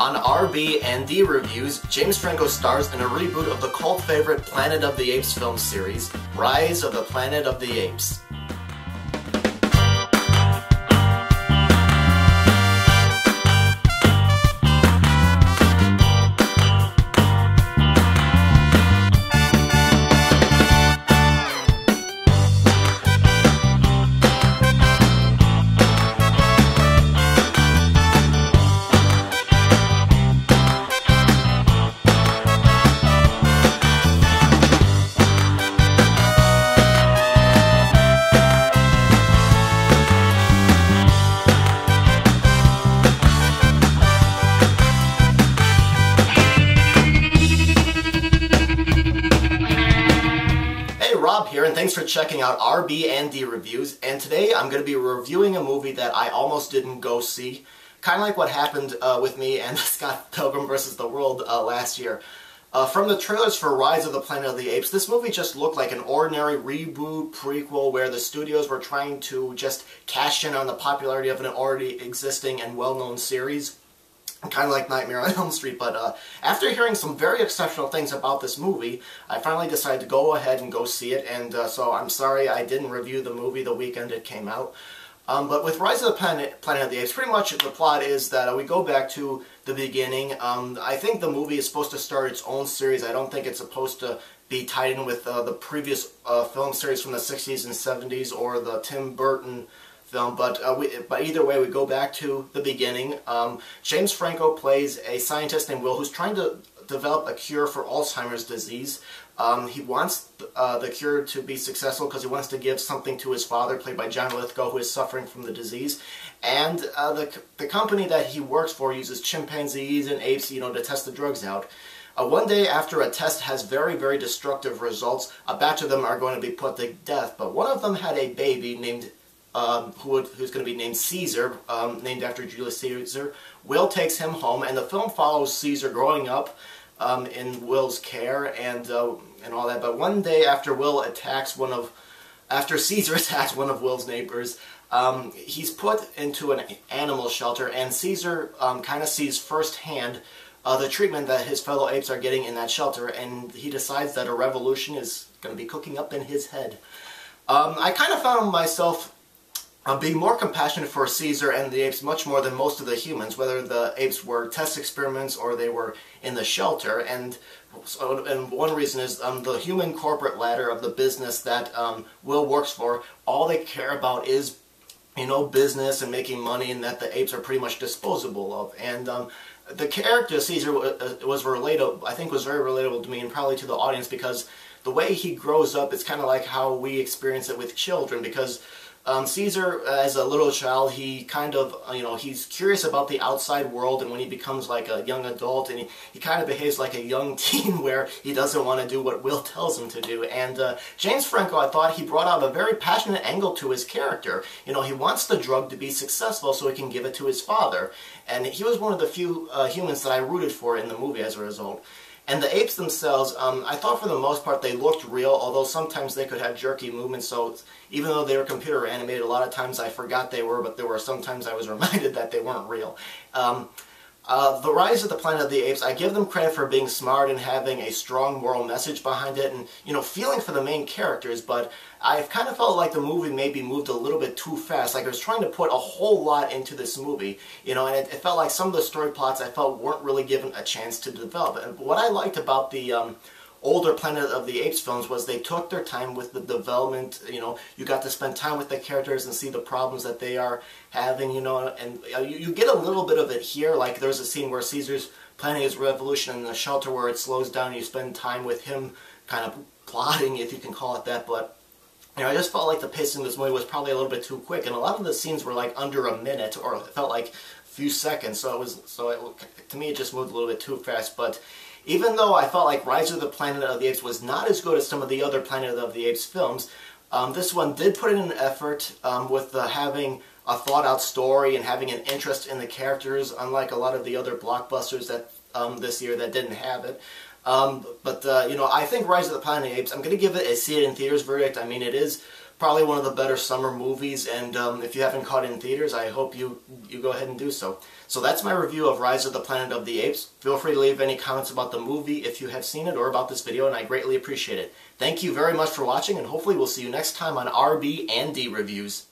On RB&D Reviews, James Franco stars in a reboot of the cult favorite Planet of the Apes film series, Rise of the Planet of the Apes. Rob here, and thanks for checking out RB&D Reviews. And today I'm going to be reviewing a movie that I almost didn't go see. Kind of like what happened with me and Scott Pilgrim vs. the World last year. From the trailers for Rise of the Planet of the Apes, this movie just looked like an ordinary reboot prequel where the studios were trying to just cash in on the popularity of an already existing and well-known series. Kind of like Nightmare on Elm Street, but after hearing some very exceptional things about this movie, I finally decided to go ahead and go see it, and so I'm sorry I didn't review the movie the weekend it came out. But with Rise of the Planet of the Apes, pretty much the plot is that we go back to the beginning. I think the movie is supposed to start its own series. I don't think it's supposed to be tied in with the previous film series from the 60s and 70s or the Tim Burton film, but either way, we go back to the beginning. James Franco plays a scientist named Will who's trying to develop a cure for Alzheimer's disease. He wants the cure to be successful because he wants to give something to his father, played by John Lithgow, who is suffering from the disease. And the company that he works for uses chimpanzees and apes, to test the drugs out. One day after a test has very, very destructive results, a batch of them are going to be put to death, but one of them had a baby named who's going to be named Caesar, named after Julius Caesar. Will takes him home, and the film follows Caesar growing up in Will's care and all that. But one day after Caesar attacks one of Will's neighbors, he's put into an animal shelter, and Caesar kind of sees firsthand the treatment that his fellow apes are getting in that shelter, and he decides that a revolution is going to be cooking up in his head. I kind of found myself being more compassionate for Caesar and the apes much more than most of the humans, whether the apes were test experiments or they were in the shelter. And one reason is the human corporate ladder of the business that Will works for, all they care about is, business and making money, and that the apes are pretty much disposable of. And the character Caesar was relatable, I think was very relatable to me and probably to the audience, because the way he grows up, it's kind of like how we experience it with children, because Caesar, as a little child, he kind of, he's curious about the outside world, and when he becomes like a young adult, and he kind of behaves like a young teen where he doesn't want to do what Will tells him to do. And James Franco, I thought he brought out a very passionate angle to his character. He wants the drug to be successful so he can give it to his father. And he was one of the few humans that I rooted for in the movie as a result. And the apes themselves, I thought for the most part they looked real, although sometimes they could have jerky movements, so even though they were computer animated, a lot of times I forgot they were, but there were sometimes I was reminded that they weren't real. The Rise of the Planet of the Apes, I give them credit for being smart and having a strong moral message behind it, and, feeling for the main characters, but I've kind of felt like the movie maybe moved a little bit too fast. Like I was trying to put a whole lot into this movie, and it felt like some of the story plots I felt weren't really given a chance to develop. And what I liked about the older Planet of the Apes films was they took their time with the development. You got to spend time with the characters and see the problems that they are having, and you get a little bit of it here. Like there's a scene where Caesar's planning his revolution in the shelter where it slows down and you spend time with him kind of plotting, if you can call it that, but I just felt like the pacing of this movie was probably a little bit too quick, and a lot of the scenes were like under a minute, or it felt like a few seconds, to me it just moved a little bit too fast. But even though I felt like Rise of the Planet of the Apes was not as good as some of the other Planet of the Apes films, this one did put in an effort with having a thought-out story and having an interest in the characters, unlike a lot of the other blockbusters that this year that didn't have it. I think Rise of the Planet of the Apes, I'm going to give it a see it in theaters verdict. I mean, it is probably one of the better summer movies, and if you haven't caught it in theaters, I hope you go ahead and do so. So that's my review of Rise of the Planet of the Apes. Feel free to leave any comments about the movie if you have seen it or about this video, and I greatly appreciate it. Thank you very much for watching, and hopefully we'll see you next time on RB and D Reviews.